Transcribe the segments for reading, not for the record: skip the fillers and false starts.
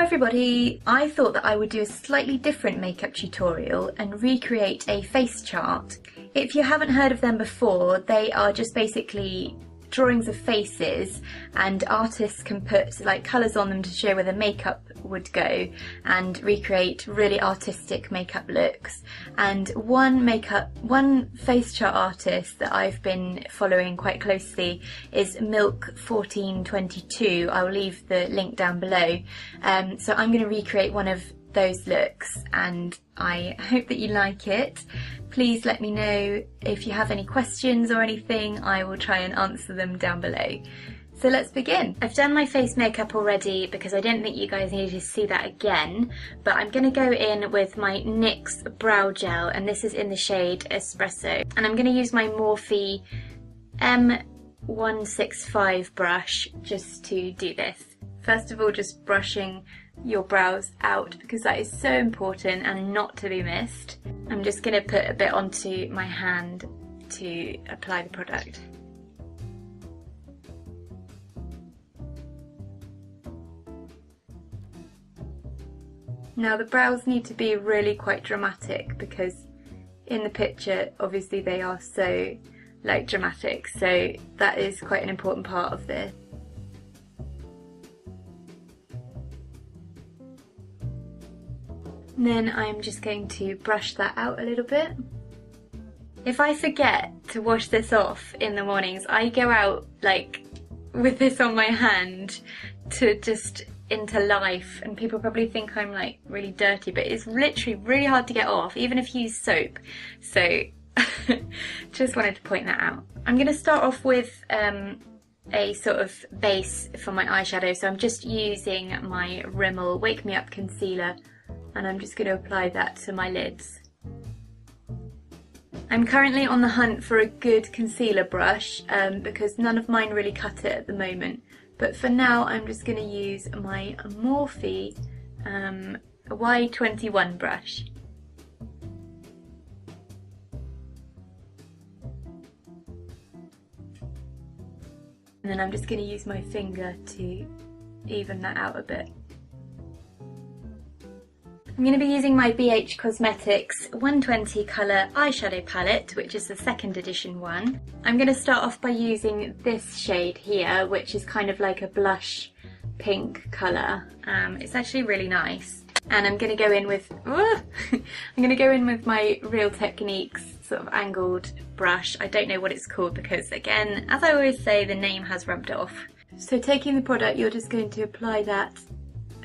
everybody! I thought that I would do a slightly different makeup tutorial and recreate a face chart. If you haven't heard of them before, they are just basically drawings of faces, and artists can put like colours on them to show where the makeup would go and recreate really artistic makeup looks. And one face chart artist that I've been following quite closely is Milk1422. I will leave the link down below. So I'm going to recreate one of those looks and I hope that you like it. Please let me know if you have any questions or anything. I will try and answer them down below. So let's begin. I've done my face makeup already because I didn't think you guys needed to see that again, but I'm going to go in with my NYX brow gel, and this is in the shade Espresso, and I'm going to use my Morphe M165 brush just to do this. First of all, just brushing your brows out because that is so important and not to be missed. I'm just going to put a bit onto my hand to apply the product. Now the brows need to be really quite dramatic because in the picture obviously they are so like dramatic, so that is quite an important part of this. And then I'm just going to brush that out a little bit. If I forget to wash this off in the mornings, I go out like with this on my hand to just into life, and people probably think I'm like really dirty, but it's literally really hard to get off even if you use soap. So just wanted to point that out. I'm going to start off with a sort of base for my eyeshadow, so I'm just using my Rimmel Wake Me Up concealer and I'm just going to apply that to my lids. I'm currently on the hunt for a good concealer brush because none of mine really cut it at the moment, but for now I'm just going to use my Morphe Y21 brush. And then I'm just going to use my finger to even that out a bit. I'm going to be using my BH Cosmetics 120 colour eyeshadow palette, which is the second edition one. I'm going to start off by using this shade here, which is kind of like a blush pink colour. It's actually really nice. And I'm going to go in with I'm going to go in with my Real Techniques sort of angled brush. I don't know what it's called because, again, as I always say, the name has rubbed off. So taking the product, you're just going to apply that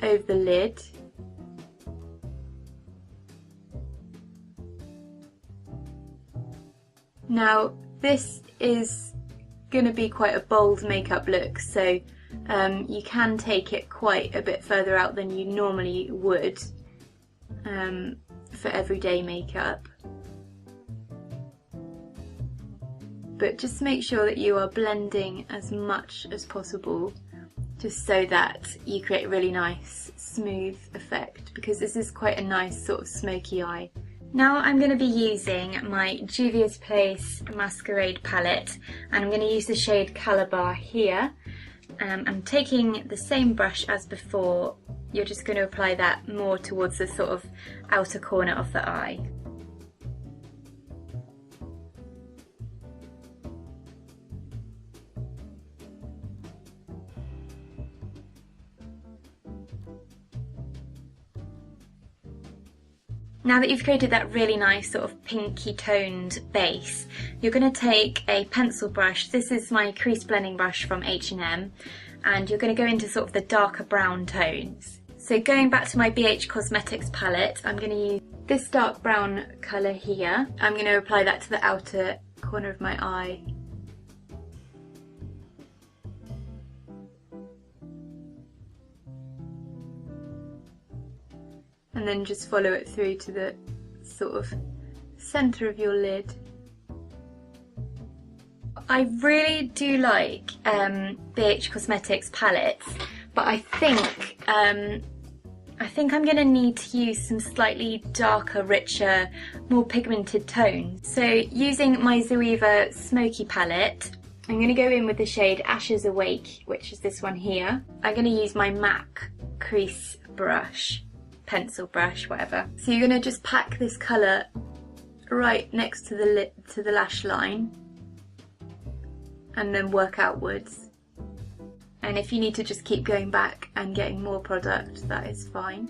over the lid. Now this is going to be quite a bold makeup look, so you can take it quite a bit further out than you normally would for everyday makeup. But just make sure that you are blending as much as possible, just so that you create a really nice smooth effect, because this is quite a nice sort of smoky eye. Now I'm going to be using my Juvia's Place Masquerade palette, and I'm going to use the shade Calabar here. I'm taking the same brush as before. You're just going to apply that more towards the sort of outer corner of the eye. Now that you've created that really nice sort of pinky toned base, you're going to take a pencil brush. This is my crease blending brush from H&M, and you're going to go into sort of the darker brown tones. So going back to my BH Cosmetics palette, I'm going to use this dark brown colour here. I'm going to apply that to the outer corner of my eye. And then just follow it through to the sort of centre of your lid. I really do like BH Cosmetics palettes, but I think I'm going to need to use some slightly darker, richer, more pigmented tones. So using my Zoeva Smokey palette, I'm going to go in with the shade Ashes Awake, which is this one here. I'm going to use my MAC crease brush, pencil brush, whatever. So you're going to just pack this colour right next to the lash line and then work outwards. And if you need to just keep going back and getting more product, that is fine.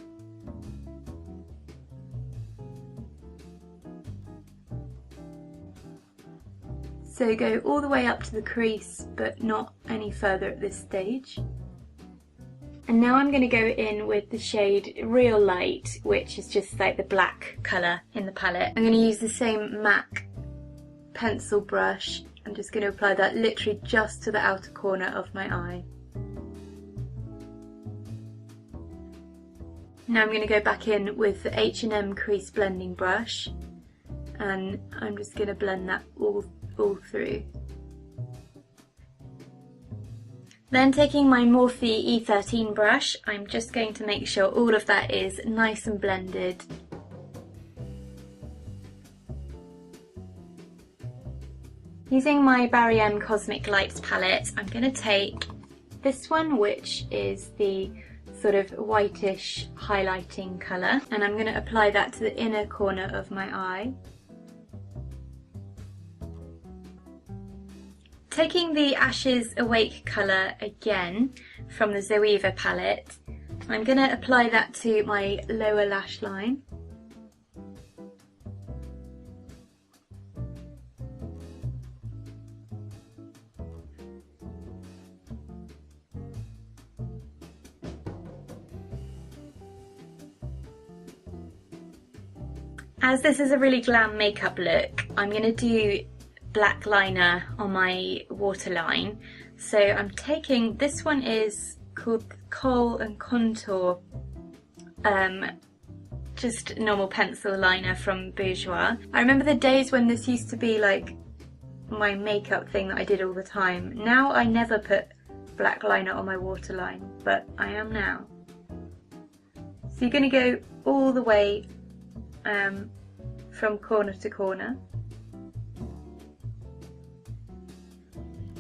So go all the way up to the crease, but not any further at this stage. And now I'm going to go in with the shade Real Light, which is just like the black colour in the palette. I'm going to use the same MAC pencil brush. I'm just going to apply that literally just to the outer corner of my eye. Now I'm going to go back in with the H&M crease blending brush, and I'm just going to blend that all through. Then taking my Morphe E13 brush, I'm just going to make sure all of that is nice and blended. Using my Barry M Cosmic Lights palette, I'm going to take this one, which is the sort of whitish highlighting colour, and I'm going to apply that to the inner corner of my eye. Taking the Ashes Awake colour again from the Zoeva palette, I'm going to apply that to my lower lash line. As this is a really glam makeup look, I'm going to do black liner on my waterline. So I'm taking, this one is called Kohl and Contour, just normal pencil liner from Bourjois. I remember the days when this used to be like my makeup thing that I did all the time. Now I never put black liner on my waterline, but I am now. So you're going to go all the way from corner to corner.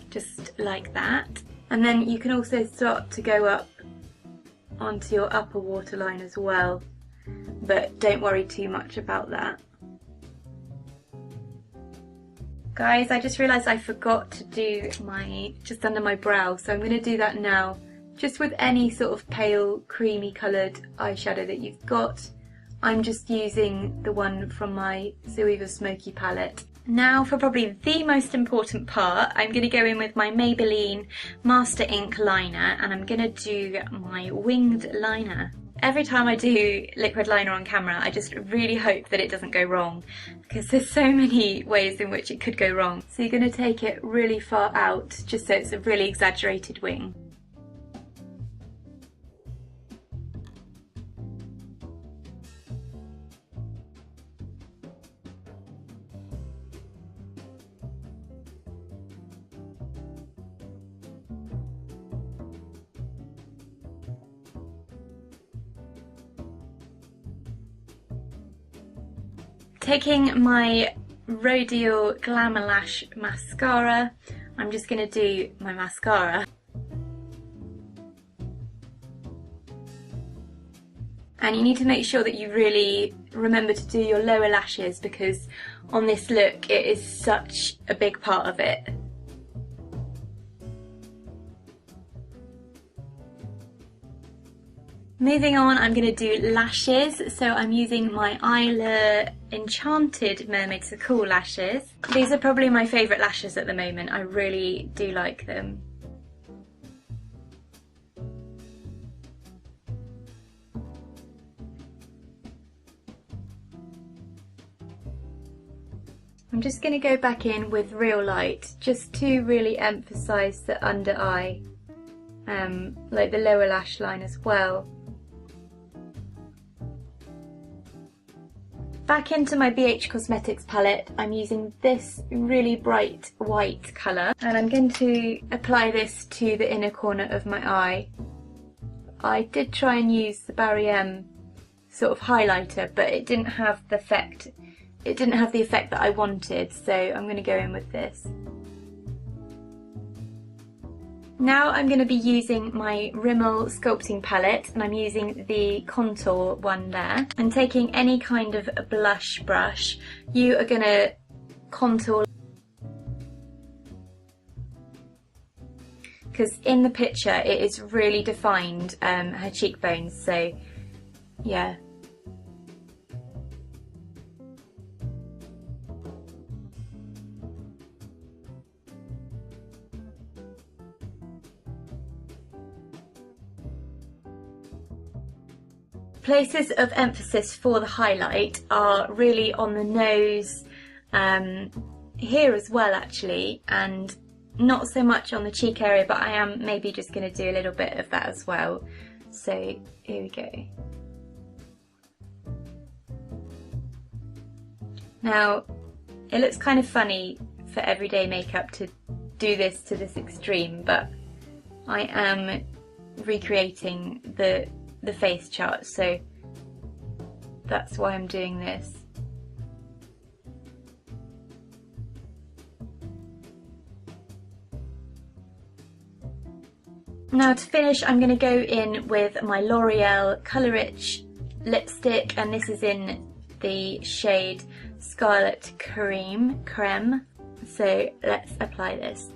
Just like that. And then you can also start to go up onto your upper waterline as well, but don't worry too much about that. Guys, I just realised I forgot to do my, just under my brow, so I'm going to do that now, just with any sort of pale creamy coloured eyeshadow that you've got. I'm just using the one from my Zoeva Smokey palette. Now for probably the most important part, I'm going to go in with my Maybelline Master Ink liner, and I'm going to do my winged liner. Every time I do liquid liner on camera, I just really hope that it doesn't go wrong, because there's so many ways in which it could go wrong. So you're going to take it really far out, just so it's a really exaggerated wing. Taking my Rodial Glamour Lash mascara, I'm just going to do my mascara. And you need to make sure that you really remember to do your lower lashes, because on this look it is such a big part of it. Moving on, I'm going to do lashes, so I'm using my Isla Enchanted Mermaid So Cool lashes. These are probably my favourite lashes at the moment, I really do like them. I'm just going to go back in with Real Light, just to really emphasise the under eye, like the lower lash line as well. Back into my BH Cosmetics palette, I'm using this really bright white colour, and I'm going to apply this to the inner corner of my eye. I did try and use the Barry M sort of highlighter, but it didn't have the effect. It didn't have the effect that I wanted, so I'm going to go in with this. Now I'm going to be using my Rimmel sculpting palette, and I'm using the contour one there. And taking any kind of a blush brush, you are going to contour, because in the picture it is really defined, her cheekbones, so yeah. Places of emphasis for the highlight are really on the nose, here as well actually, and not so much on the cheek area, but I am maybe just going to do a little bit of that as well. So here we go. Now it looks kind of funny for everyday makeup to do this to this extreme, but I am recreating the face chart, so that's why I'm doing this. Now to finish, I'm going to go in with my L'Oreal Colour Rich lipstick, and this is in the shade Scarlet Creme. So let's apply this.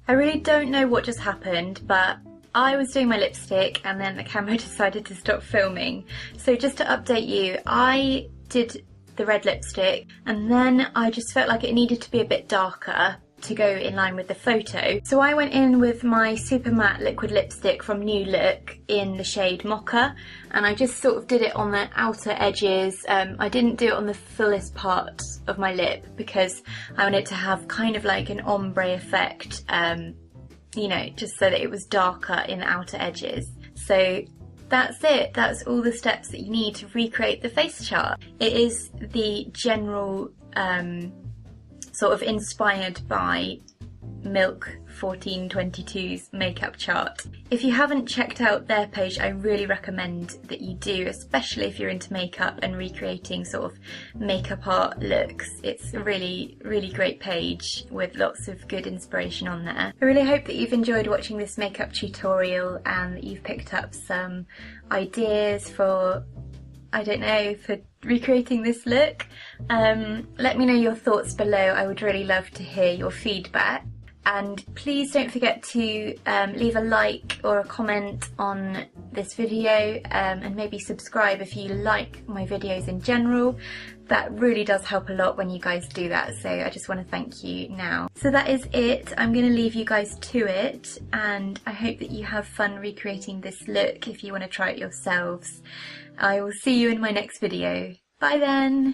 I really don't know what just happened, but I was doing my lipstick and then the camera decided to stop filming. So just to update you, I did the red lipstick and then I just felt like it needed to be a bit darker to go in line with the photo. So I went in with my super matte liquid lipstick from New Look in the shade Mocha, and I just sort of did it on the outer edges. I didn't do it on the fullest part of my lip because I wanted to have kind of like an ombre effect, you know, just so that it was darker in the outer edges. So that's it, that's all the steps that you need to recreate the face chart. It is the general sort of inspired by Milk 1422's makeup chart. If you haven't checked out their page, I really recommend that you do, especially if you're into makeup and recreating sort of makeup art looks. It's a really, really great page with lots of good inspiration on there. I really hope that you've enjoyed watching this makeup tutorial and that you've picked up some ideas for, I don't know, for recreating this look. Let me know your thoughts below. I would really love to hear your feedback. And please don't forget to leave a like or a comment on this video, and maybe subscribe if you like my videos in general. That really does help a lot when you guys do that, so I just want to thank you now. So that is it. I'm going to leave you guys to it, and I hope that you have fun recreating this look if you want to try it yourselves. I will see you in my next video. Bye then!